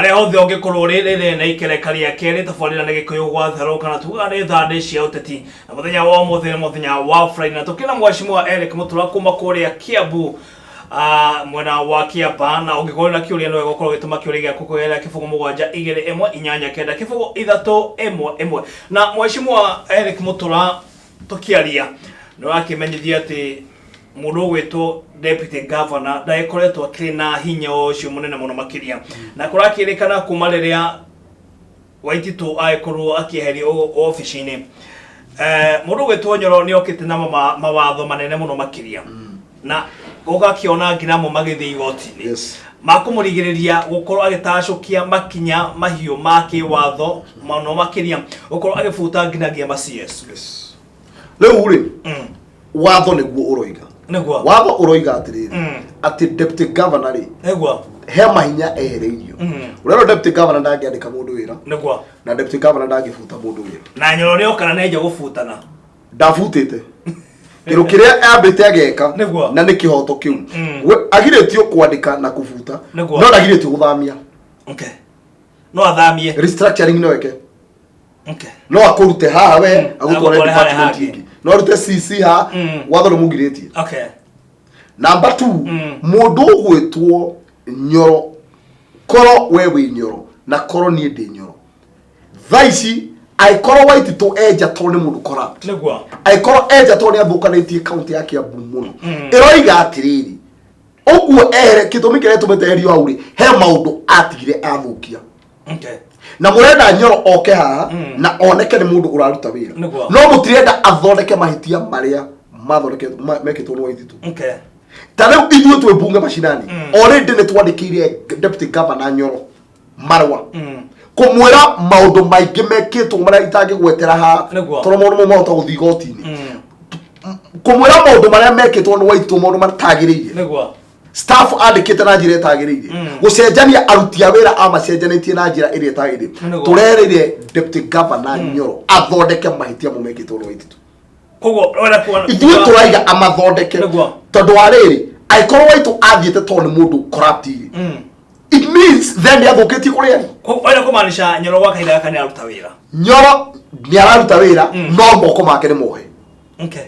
haria hothe ungikorwo riri na ikerekaria keri tabarira na gikuyu gwa tharo kana tuga ni thande cia uteti na muthenya wa muthenya wa Friday na tukina mwashimwa Eric Mutura kuma kuria Kiambu mwena wa Kiamba na ungikorwo na kiuria no gukorwo gituma kiuria gya kukugerera kifungo 7-2-1-8-9 kifungo 3-1-1 na mwashimwa Eric Mutura tukiaria no akimenyithia ati mundu gwitwo deputy governor ndaikoretwo akina hinya ucio munene muno makiria na kurakirikana kuma riria Waititu aikorwo akiherio office-ini mundu gwitwo Nyoro ni okite na mawatho manene muno makiria na ugakiona ngira mo magithi igoti-ini makumurigiriria gukorwo agitacukia makinya mahiu make watho muno makiria gukorwo agifuta nginagia ma CS leo uri watho niguo uroiga negwa watho uroiga atiriri ati deputy governor ri negwa he mahinya ehereirio urero deputy governor ndangiandika mundu wira negwa na deputy governor ndangifuta mundu wira na Nyoro ni okana neja gufutana ndafutite kiro kiria ambite ageka na ni kihoto kiu agiretio kwandika na kufuta no ndagiretio guthamia no athamie restructuring no eke no akurute haha we agutware department ingi no rute CC ha watho no mugiretie number 2 mundu gwetwo Nyoro koro wewe Nyoro na koro ni ndi Nyoro thaici aikoro Waititu eja tone mundu corrupt negwa aikoro eja tone athukanitie county ya Kiambu muno iroiga atiriri oguo kitumi kire tumeteherio auri he maundu atigire athukia na murenda Nyoro oke haha na oneke ni mundu uraruta wira no mutirenda athondeke mahitia maria mathondeke mekitwo ni Waititu tare ithuĩ twe bunge mashinani already ni twandikire deputy governor Nyoro marwa kumwira maundu maingi mekitwo maria itangigwetera ha toro maundu mahota guthii goti-ini kumwira maundu maria mekitwo ni Waititu maundu matagiriire staff andikite na njira itagiriire gucenjania aruti a wira amacenjanitie na njira iria itagiriire turerire deputy governor Nyoro athondeke mahitia mumekitwo ni Waititu kogo ora kuona ithuĩ turaiga amathondeke tondu ariri aikorwo Waititu athiete toni mundu corrupt it means then they advocate kuria ora kumaanisha Nyoro wa kaida kana aruta wira Nyoro ni araruta wira no moko make ni mohe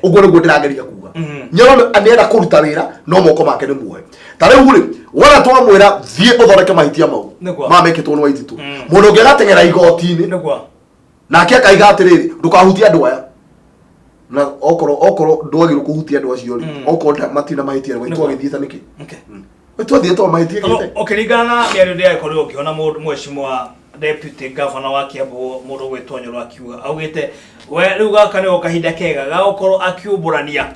uguo niguo ndirageria kuga Nyoro anienda kuruta wira no moko make ni mohe tare uri wala twamwira thie uthondeke mahitia mau mamekitwo ni Waititu mundu ngegatengera igoti-ini nake akaiga atiriri ndukahutia andu aya na okoro ndwagirwo kuhutia andu acio ri okoro matina mahitia Waititu agithieta niki twathietwo mahitia kite okiringana miario ndia ikorwo ukiona mweshimwa deputy governor wa Kiambu mundu gwetwo Nyoro akiuga augite we riu gaka ni okahinda kega ga gukorwo akiumburania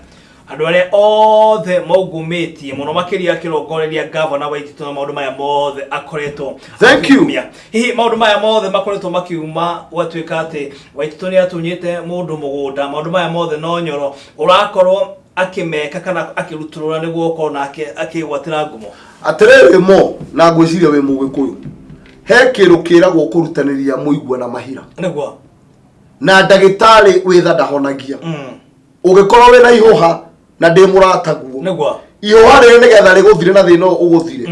andu aria othe maugumitie muno makiria kirongoreria governor Waititu na maundu maya mothe akoretwo thank you hihi maundu maya mothe makoretwo makiuma gwatuika ati Waititu ni atunyite mundu mugunda maundu maya mothe no Nyoro urakorwo akimeka kana akiruturura niguo ukorwo nake akigwatira ngumo atiriri mo na ngwiciria we mugikuyu he kiru kiragwo kurutaniria muigua na mahira niguo na ndagitari witha ndahonagia ugikorwo we na ihoha na ndi murataguo niguo ihoha ri nigetha riguthire na thina uguthire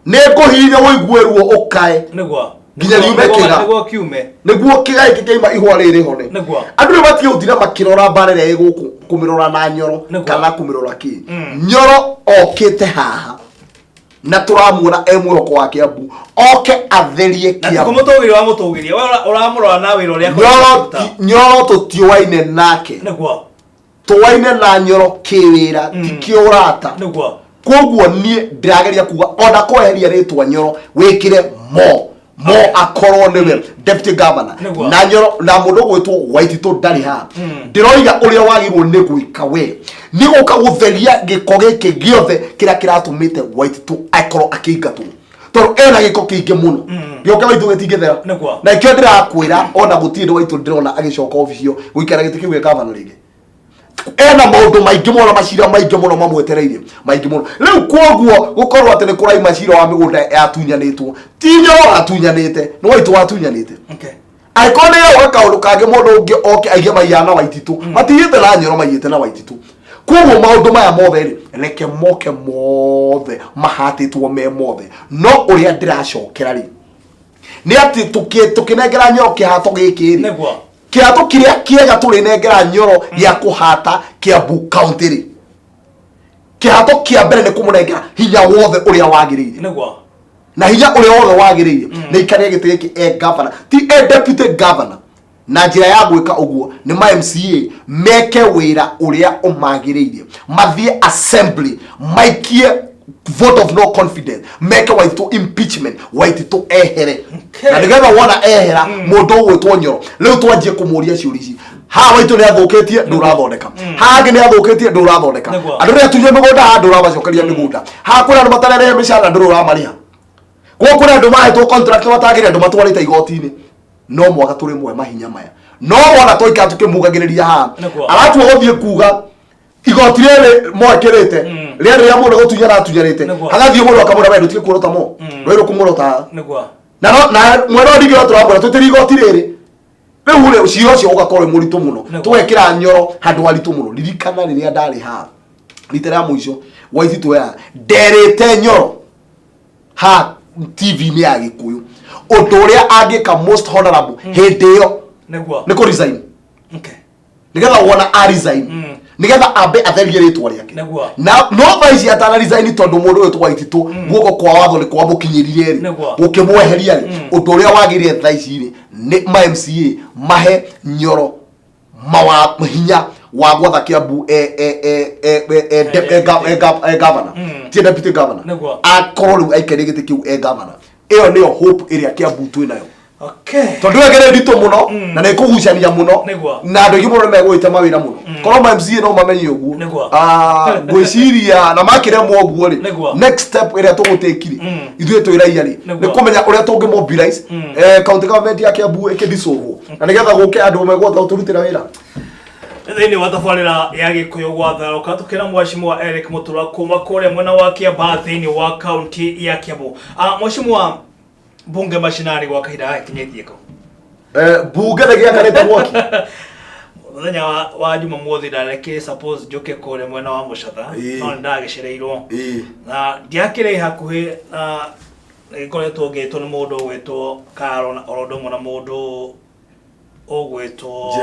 ni nguhinya wigue ruo ukae niguo nginya riume kiga niguo kiga iki kiima ihwa riri hone andu ni batie uthira makirora barere iguku kumirora na Nyoro kana kumirora ki Nyoro okite haha na turamuona emwoko wa Kiambu oke atherie Kiambu kumutugiri wa mutugiria uramurora na wira uria Nyoro tutioaine nake niguo tuwaine na Nyoro kiwira tikiurata niguo koguo nie ndirageria kuga ona kweheria ritwa Nyoro wikire mo akorwo niwe deputy governor na Nyoro na mundu gwetwo Waititu ndari ha ndiroiga uria wagirwo ni gwika we ni guka gutheria giko giki giothe kira kiratumite Waititu akorwo akiingatwo toro ena giko kingi muno gioka Waititu getingethera na ikio ndirakwira ona gutinde Waititu ndirona agicoka office yo guikara giti kiwe governor ringi ena maundu maingi muno macira maingi muno mamwetereirie maingi muno riu koguo gukorwo ati ni kurai macira wa migunda yatunyanitwo ti Nyoro atunyanite no Waititu atunyanite aikone yo akaundu kange mundu ungi oke aige maiyana Waititu matiyite na Nyoro maiyite na Waititu koguo maundu maya mothe ri reke moke mothe mahatitwo me mothe no uria ndiracokera ri ni ati tukinengera Nyoro kihato giki Negwa kihato kiria kiega turinengera Nyoro ya kuhata Kiambu County ri kihato kia mbere ni kumunengera hinya wothe uria wagiriire Negwa na hinya uria wothe wagiriire ni ikare gite giki governor ti deputy governor na njira ya gwika uguo ni ma MCA meke wira uria umagiriire mathie assembly maikie vote of no confidence meke Waititu impeachment Waititu ehere na ndigetha wona ehera mundu gwitwo Nyoro riu twanjie kumuria ciuri ici ha Waititu ni athukitie ndurathondeka hangi ni athukitie ndurathondeka andu ria tunye migunda ha ndurabacokeria migunda ha kuna andu matarere mishara nduramariha kwa kuna andu mahetwo contract matagire andu matwarite igoti-ini no mwaka turi mwe mahinya maya no wona toika tukimugagiriria ha aratu gothie kuga igoti rere mwakirite rere ya mundu gutunyara atunyarite hagathie mundu akamura wendu tike kurota mo rero kumurota na mwero ndigiro turambura tutiri igoti rere riu ri cio cio ugakorwo muritu muno twekira Nyoro handu haritu muno ririkana riria ndari ha litera muico Waititu ya nderite Nyoro ha TV ni ya Gikuyu undu uria angika most honorable hindi yo ni ku resign nigetha wona a resign nigetha ambe atherie ritwa riake na no vice atana resign tondu mundu uyu Waititu guoko kwa watho ni kwa mukinyirire ri ukimweheria ri undu uria wagirire thaici ni ma MCA mahe Nyoro mawa hinya wa gwatha Kiambu governor ti deputy governor akorwo riu aikare gite kiu governor iyo niyo hope area Kiambu twinayo tondu egere ndito muno na ne kugucania muno na andu ingi muno megwite mawira muno korwo ma MCA no mamenye uguo gwiciria na makiremwo uguo ri next step area tugutekiri ithuĩ twiraia ri ni kumenya uria tungi mobilize county government ya Kiambu ikidissolve na nigetha guke andu megwota uturutira wira thini wa tabarira ya Gikuyu gwatharuka tukira Mheshimiwa Eric Mutura kuma kuria mwena wa Kiambu thini wa county ya Kiambu. Mheshimiwa bunge mashinani gwa kahinda kinyetie ko bunge ndagia kanete mwaki muthenya wa Jumamothi ndareke suppose njoke kuria mwena wa Mucatha no ndagicireirwo na ndiakire hakuhi na ikoretwo ngitwo ni mundu gwitwo Karo na orodo mwana mundu ogwitwo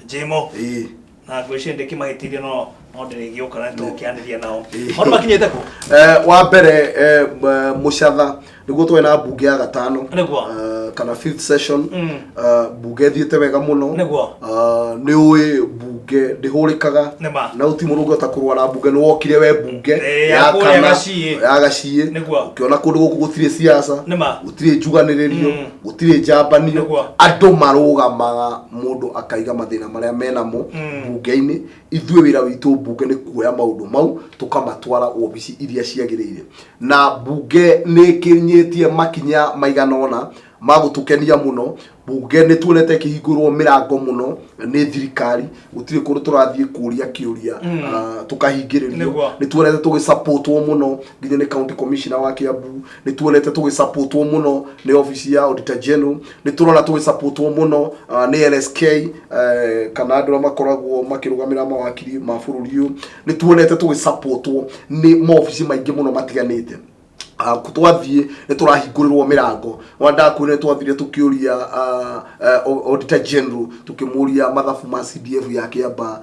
Jemo na gwĩciria ndĩkĩmahĩtĩirie no ndĩrĩgĩũka na tũkĩanĩria nao maũndũ makinyĩte kũ wa mbere Mucatha nĩguo twĩ na mbunge ya gatano kana 5th session mbunge thiĩte wega mũno nĩ ũĩ mbunge ndĩhũrĩkaga na uti mũrũngo ta kũrwara mbunge nĩ wokire we mbunge ya kana ya Gaciĩ ũkĩona kũndũ gũkũ gũtirĩ siasa gũtirĩ njuganĩrĩrio gũtirĩ njambanio andũ marũgamaga mũndũ akaiga mathĩna marĩa menamo mbunge-inĩ ithuĩ wĩra witũ mbunge nĩ kuoya maũndũ mau tũkamatwara obici iria ciagĩrĩire na mbunge nĩ kinyĩtie makinya maigana ona magũtukenia muno bunge nĩ tuonete kĩhingũrwo mirango muno nĩ thirikari gũtirĩ kũrũ tũrathiĩ kũria kĩũria tukahingĩrĩrio nĩ tuonete tũgĩsupportwo muno nginya nĩ county commissioner wa Kiambu nĩ tuonete tũgĩsupportwo muno nĩ office ya auditor general nĩ turona tũgĩsupportwo muno nĩ LSK kana andũ makoragwo makĩrũgamĩrĩra mawakiri ma bũrũri ũyũ nĩ tuonete tũgĩsupportwo nĩ maobici maingĩ muno matiganĩte kutwathie neturahingũrĩrwo mirango wanda kwene twathire tukiuria auditor general tukimuria mathabu ma CDF ya Kiamba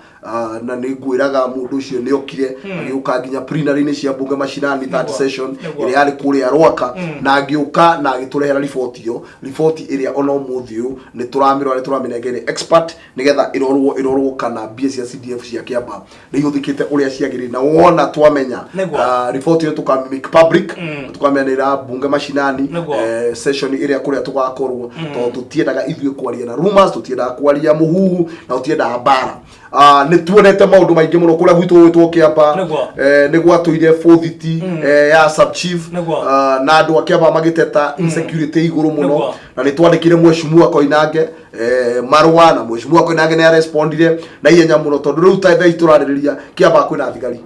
na nĩngwĩraga mũndũ ũcio nĩ okire agĩũka nginya plenary-inĩ cia bunge mashinani 3rd session ĩrĩa yarĩ kũrĩa Rwaka na agĩũka na agĩtũrehera riboti ĩrĩa ona ũmũthĩ ũyũ nĩ tũramĩnengere expert nĩgetha ĩrorwo kana mbia cia CDF cia Kiamba nĩ ihũthĩkĩte ũrĩa ciagĩrĩire na wona twamenya riboti ĩyo tũkamake public tukamenera bunge mashinani session ĩrĩa kũrĩa tũgakorwo tondũ tũtiendaga ithuĩ kwaria na rumors tũtiendaga kwaria mũhuhu na tũtiendaga mbara nĩ tuonete maũndũ maingĩ mũno kũrĩa gwitũ gwĩtwo Kiamba nĩ gwatũire forthiti ya sub chief na andũ a Kiamba magĩteta insecurity igũrũ mũno na nĩ twandĩkire Mheshimiwa Koinange marũa na Mheshimiwa Koinange nĩ arespondire na ihenya mũno tondũ rĩu tha itũrarĩrĩria Kiamba kwĩna thigari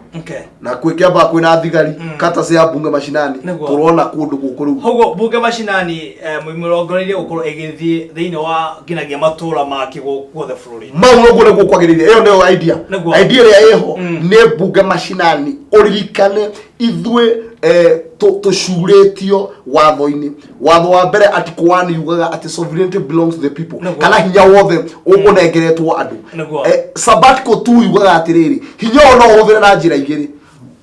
na Kiamba kwĩna thigari kata cia bunge mashinani tũrona kũndũ gũkũ rĩu haugo bunge mashinani mũrongoreirie gũkorwo ĩgĩthiĩ thĩinĩ wa nginagia matũra ma kĩgũkũ guothe bũrũri mau ũguo nĩguo kwagĩrĩire twagiriire iyo ndio idea ya yeho ne bunge mashinani uririkane ithwe tucuretio watho-ini watho wa mbere ati kwani yugaga ati sovereignty belongs to the people kana hinya wothe unengeretwo andu sabbatical tu yugaga atiriri hinya no uthire na njira igiri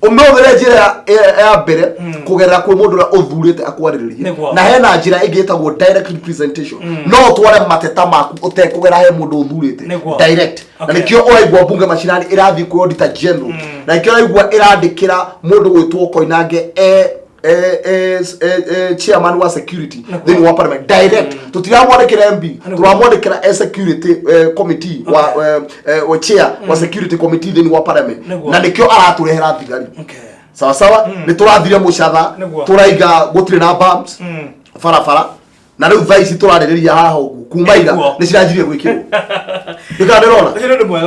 umeuthire njira ya mbere kugerera kwi mundu uria uthurite akwariririe na hena njira ingi itagwo direct representation no tware mateta maku utekugera he mundu uthurite direct na nikio uraigwa bunge mashinani irathi ku auditor general na nikio uraigwa irandikira mundu gwitwo Koinange chairman wa security then wa parliament direct tutiramwandikira MP turamwandikira security committee wa chair wa security committee then wa parliament na nikio araturehera thigari sawa sawa ni turathire mucatha turaiga gutire na bumps farafara na riu thaa ici turaririria haha ugu kumaira ni ciranjirie gwikirwo ndikandirona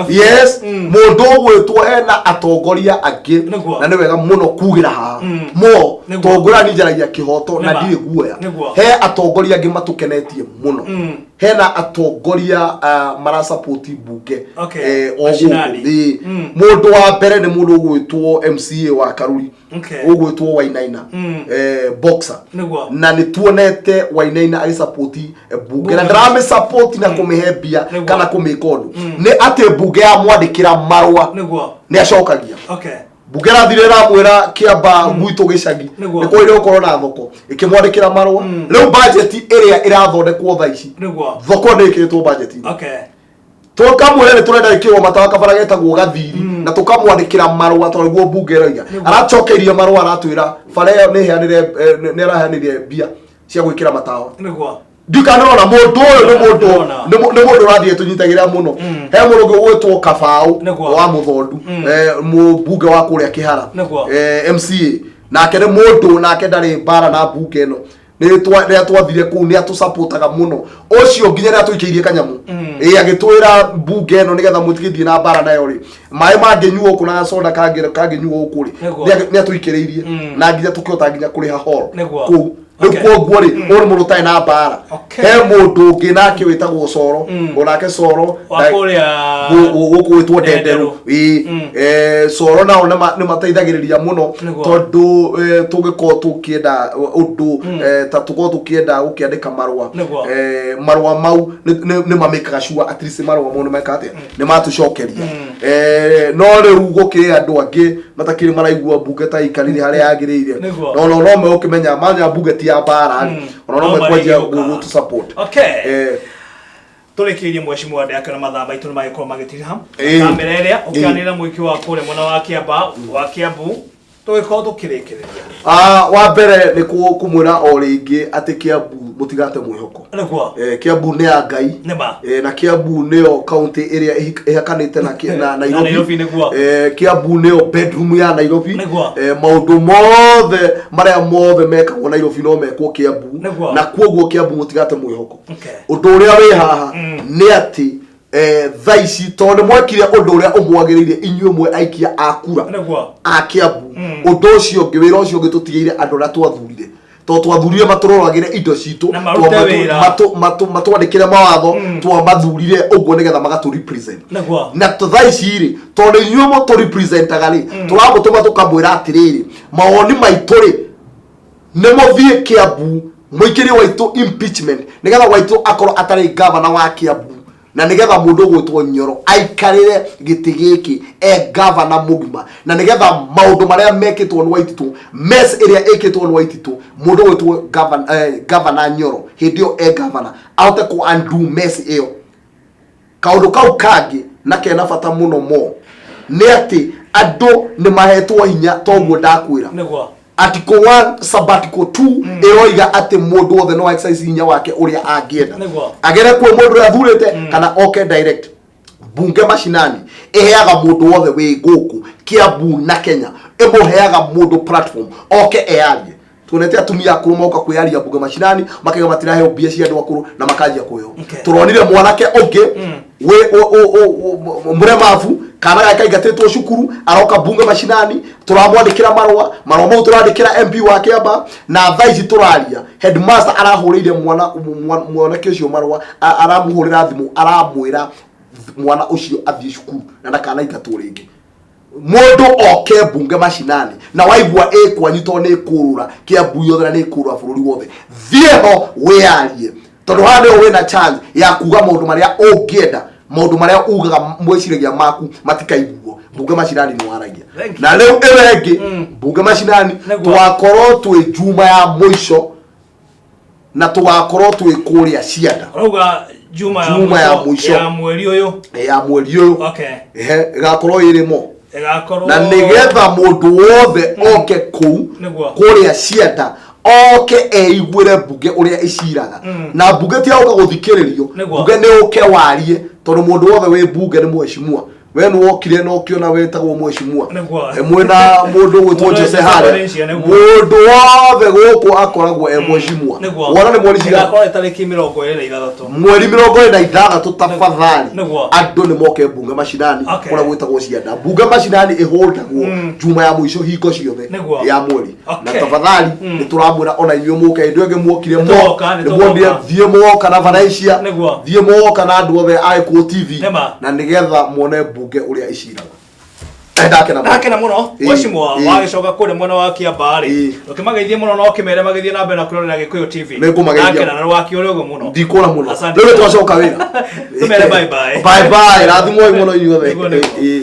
yes mundu gwitwo hena atongoria angi na ni wega muno kugira haha mo tongorani njaragia kihoto na ndire guoya he atongoria angi matukenetie muno hena atongoria mara support bunge mashinani mundu wa mbere ni mundu gwitwo MCA wa Karuri ugwitwo Wainaina boxer na ni tuonete Wainaina ali support bunge na drama support na kumihebia kana kumikondu ni ate bunge ya mwandikira marwa ni acokagia bunge rathirira mwira kiamba gwito gicagi ni kwire ukoro na thoko ikimwandikira marwa riu budget area irathondekwo thaa ici thoko ni ikitwo budget tukamwira ni turenda ikirwo matawa kabara getagwo gathiri na tukamwandikira marwa twariguo bunge roiga aracokeirie marwa aratwira bara ni heanire ni arahanire bia cia gwikira matawa ndikanona mundu ni mundu rathie tunyitagira muno he mundu gwitwo Kabau wa Muthondu bunge wa kuria Kihara MCA nake ni mundu nake ndari bara na bunge ino ni twathire ku ni atusapotaga muno ucio nginya ni atuikirie kanyamu agitwira bunge ino nigetha mutigithie na bara nayo ri mai mangenyuo kuna soda kangenyuo ukuri ni atuikiriirie na nginya tukiota nginya kuri ha hall ku Nikuo ri uri mundu tai na bara he mundu ngi nake witagwo Coro onake Coro gukwitwo Ndenderu Coro nao ni mateithagiriria muno tondu tugiko tukienda undu ta tuko tukienda ukiandika marwa marwa mau ni mamekaga sure at least marwa mau ni mekate ni matucokeria no riu gukiri andu angi matakiri maraigua bunge ta ikarire haria yagiriire no me ukimenya manya bunge ya bara ono no mekwaje gutu support turekirie mheshimiwa ndaka na mathaa maitu magikoro magitiriha kamereria ukianira mwiki wa kure mwana wa Kiambu tugikoro tukirikiria wa mbere ni kumwira o ringi ati Kiambu mutigate mwihoko Kiambu ni ya Ngai na Kiambu niyo county area ihakanite na Nairobi Kiambu niyo bedroom ya Nairobi maundu mothe maria mothe mekagwo Nairobi no mekwo Kiambu na kuoguo Kiambu mutigate mwihoko undu uria wi haha ni ati thaici tondu mwekire undu uria umwagiriire inyuĩ mwe aikia akura a Kiambu undu ucio ngi wira ucio ngi tutigeire andu ra twathurire to twathurire maturoragire indo citu matwandikire mawatho twamathurire uguo nigetha magatu represent na thaici ri tondu inyuĩ mo tu representaga ri turamutuma tukamwira atiriri mawoni maitu ri ni muthie Kiambu muikiri waitu impeachment nigetha waitu akoro atari governor wa Kiambu na nigetha mundu gwitwo Nyoro aikarire giti giki governor mugima na nigetha maundu maria mekitwo ni Waititu mess area ekitwo ni Waititu mundu gwitwo governor Nyoro hindio governor ahote ku undo mess iyo kaundu kau kangi na kena bata muno mo ni ati andu ni mahetwo hinya toguo ndakwira Article 1 sabbatical 2 eroiga ati mundu wothe no exercise hinya wake uria angienda agere kwa mundu athurite kana oke direct bunge mashinani eheaga mundu wothe wi guku Kiambu na Kenya emuheaga mundu platform oke earie tuonete atumia akuru moka kwiaria bunge mashinani makega matirahe mbia cia andu akuru na makanjia kuyo turonire mwanake onge we muremavu kana gakaingatitwo cukuru aroka bunge mashinani turamwandikira marwa mau turandikira MP wa Kiamba na thaici turaria headmaster arahurire mwanake ucio marwa aramuhurira thimu aramwira mwana ucio athie cukuru na ndakanaingatwo ringi mundu oke bunge mashinani na waigua ikwanyu to ni kurura Kiambu yothe na ni kurura bururi wothe thieho wiarie tondu hande wina chance ya kuga maundu maria ungienda maundu maria ugaga mwiciragia maku matikaiguo bunge mashinani ni waragia na leo ewengi bunge mashinani twakorwo twi juma ya mwisho na twakorwo twi kuria cianda uga juma ya mwisho ya mweri uyu igakorwo irimo na nigetha mundu wothe oke kuria cianda oke eigwire bunge uria iciraga na bunge ti auka guthikiririo bunge ni uke warie tondu mundu wothe wi bunge ni mweshimua we no okire no kiona wetagwo mweshimua mwena mundu gwitwo Jose Hare mundu wothe guku akoragwo mweshimua wona ni mweri ciga akora tariki 26 mweri 26 tafadhali andu ni moke bunge mashinani kura gwitagwo cianda bunge mashinani iholdagwo juma ya mwisho hiko ciothe ya mweri na tafadhali ni turamwira ona inyo muke ndu enge mwokire mwondie thie mwoka na Valencia thie mwoka na andu othe Aiko TV na nigetha muone bunge uria iciraga ndakena muno mweshimwa wagicoka kure mwena wa Kiambari ukimageithie muno no kimere magithie na mbere na kurorera Gikuyu TV ndakena na wakiore ugo muno ndikora muno rĩu twacoka wĩra tumere bye bye rathimwo muno inyuothe